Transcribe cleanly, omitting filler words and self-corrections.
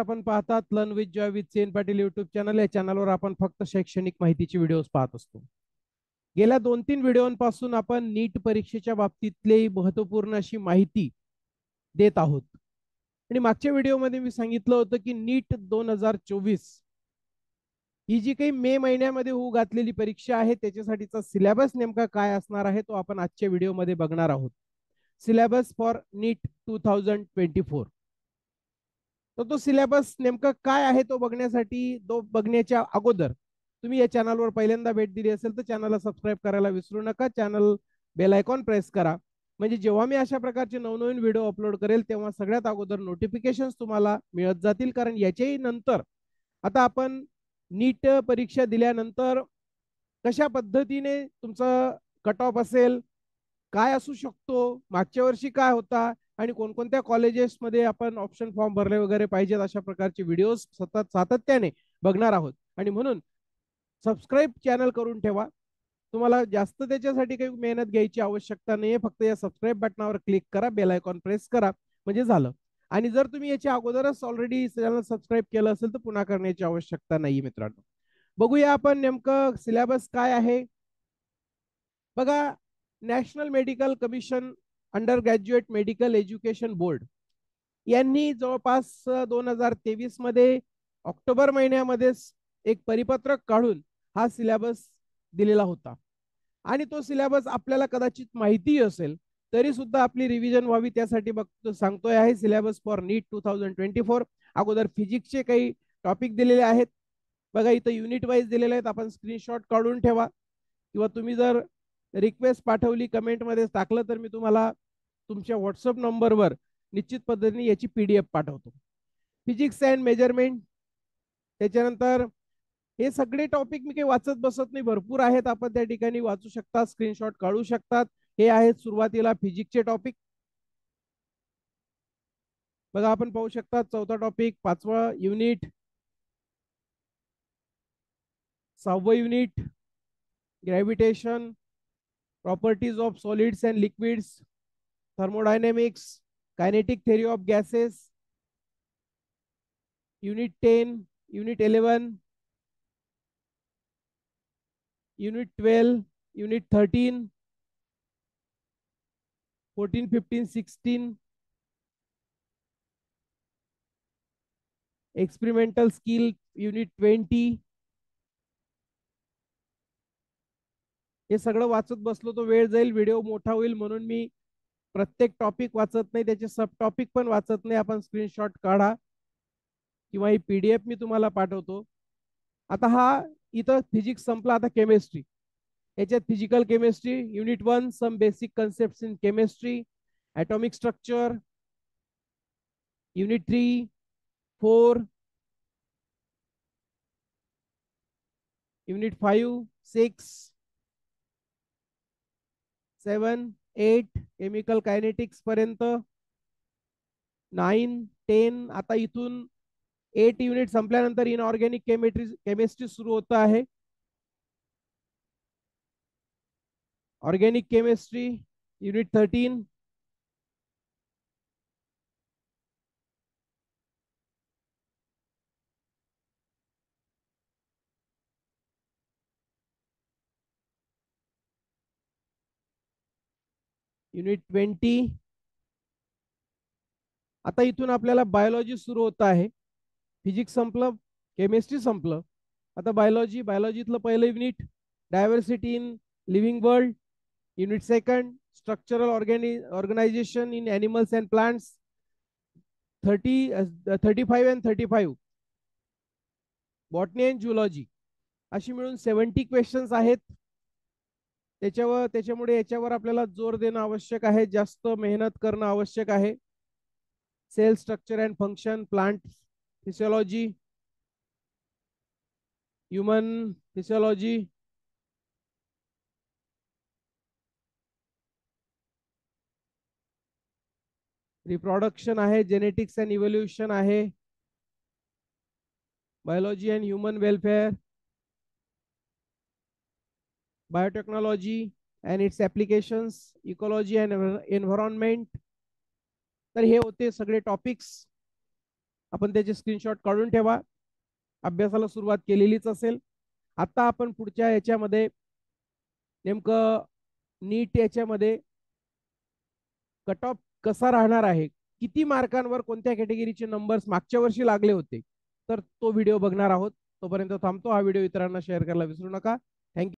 आपण पाहतात learn with Joy with Sen Patil YouTube channel. या चॅनलवर आपण फक्त शैक्षणिक माहितीचे व्हिडिओज पाहत असतो. गेल्या 2-3 व्हिडिओपासून आपण नीट परीक्षेच्या बाबतीतली महत्त्वपूर्ण अशी माहिती देत आहोत. आणि मागच्या व्हिडिओमध्ये मी सांगितलं होतं की नीट 2024 ही जी काही मे महिन्यामध्ये होऊ घातलेली परीक्षा आहे त्याच्यासाठीचा सिलेबस नेमका काय असणार आहे तो आपण आजच्या व्हिडिओमध्ये बघणार आहोत. सिलेबस फॉर नीट 2024. तर तो सिलेबस नेमका काय आहे तो बघण्यासाठी बघण्याच्या अगोदर तुम्ही या चॅनलवर पहिल्यांदा भेट दिली असेल तर चॅनलला सबस्क्राईब करायला विसरू नका. चॅनल बेल आयकॉन प्रेस करा, म्हणजे जेव्हा मी अशा प्रकारचे नवनवीन व्हिडिओ अपलोड करेल तेव्हा सगळ्यात अगोदर नोटिफिकेशन्स तुम्हाला मिळत जातील. कारण याच्याही नंतर आता आपण नीट परीक्षा दिल्यानंतर कशा पद्धतीने तुमचं कट ऑफ असेल, काय असू शकतो, मागच्या वर्षी काय होता आणि कोणकोणत्या कॉलेजेसमध्ये आपण ऑप्शन फॉर्म भरले वगैरे पाहिजेत, अशा प्रकारचे व्हिडिओज सातत्याने बघणार आहोत. आणि म्हणून सबस्क्राईब चॅनल करून ठेवा. तुम्हाला जास्त त्याच्यासाठी काही मेहनत घ्यायची आवश्यकता नाहीये. फक्त या सबस्क्राईब बटनावर क्लिक करा, बेल आयकॉन प्रेस करा, म्हणजे झालं. आणि जर तुम्ही याच्या अगोदरच ऑलरेडी चॅनल सबस्क्राईब केलं असेल तर पुन्हा करण्याची आवश्यकता नाही. मित्रांनो, बघूया आपण नेमकं सिलेबस काय आहे. बघा, national medical commission under graduate medical education board यांनी जवळपास 2023 मध्ये ऑक्टोबर महिन्यामध्येच एक परिपत्रक काढून हा सिलेबस दिलेला होता. आणि तो सिलेबस आपल्याला कदाचित माहिती असेल तरी सुद्धा आपली रिव्हिजन व्हावी त्यासाठी सांगतोय आहे सिलेबस फॉर नीट 2024. अगोदर फिजिक्सचे काही टॉपिक दिलेले आहेत. बघा, इथं युनिट वाईज दिलेले आहेत. आपण स्क्रीनशॉट काढून ठेवा, किंवा तुम्ही जर रिक्वेस्ट पाठवली कमेंटमध्ये टाकलं तर मी तुम्हाला तुमच्या व्हॉट्सअप नंबरवर निश्चित पद्धतीने याची PDF पाठवतो. फिजिक्स अँड मेजरमेंट, त्याच्यानंतर हे सगळे टॉपिक मी काही वाचत बसत नाही, भरपूर आहेत, आपण त्या ठिकाणी वाचू शकता, स्क्रीनशॉट काढू शकतात. हे आहेत सुरुवातीला फिजिक्सचे टॉपिक. बघा, आपण पाहू शकता चौथा टॉपिक, 5वा युनिट, 6वं unit, gravitation, properties of solids and liquids, thermodynamics, kinetic theory of gases, unit 10, unit 11, unit 12, unit 13, 14, 15, 16, experimental skill, unit 20. हे सगळं वाचत बसलो तो वेळ जाईल, व्हिडिओ मोठा होईल, म्हणून मी प्रत्येक टॉपिक वाचत नाही, त्याचे सब टॉपिक पण वाचत नाही. आपण स्क्रीनशॉट काढा किंवा ही PDF मी तुम्हाला पाठवतो. आता हा इथं फिजिक्स संपला, आता केमिस्ट्री. याच्यात physical chemistry unit 1, some basic concepts in chemistry, atomic structure, unit 3, 4, unit 5, 6, 7, 8, chemical kinetics पर्यंत, 9, 10. आता इथून 8 युनिट संपल्यानंतर इनऑर्गॅनिक केमिस्ट्री सुरू होत आहे. Organic chemistry unit 13, unit 20. आता इथून आपल्याला बायोलॉजी सुरू होत आहे. फिजिक्स संपलं, केमिस्ट्री संपलं, आता बायोलॉजीतलं पहिलं unit, diversity in living world, unit 2, structural organisation in animals and plants, 35 and 35, botany and zoology. अशी मिळून 70 क्वेश्चन्स आहेत. त्याच्यामुळे याच्यावर आपल्याला जोर देणं आवश्यक आहे, जास्त मेहनत करणं आवश्यक आहे. Cell structure and function, plant physiology, human physiology, reproduction आहे, जेनेटिक्स अँड इव्होल्युशन आहे, biology and human welfare, biotechnology and its applications, ecology and environment. तर हे होते सगळे टॉपिक्स. आपण त्याचे स्क्रीनशॉट काढून ठेवा. अभ्यासाला सुरुवात केलेलीच असेल. आता आपण पुढच्या याच्यामध्ये नेमकं नीट याच्यामध्ये कट ऑफ कसा राहणार आहे, किती मार्कांवर कोणत्या कॅटेगरीचे नंबर्स मागच्या वर्षी लागले होते, तर तो व्हिडिओ बघणार आहोत. तोपर्यंत थांबतो. हा व्हिडिओ इतरांना शेअर करायला विसरू नका. थँक्यू.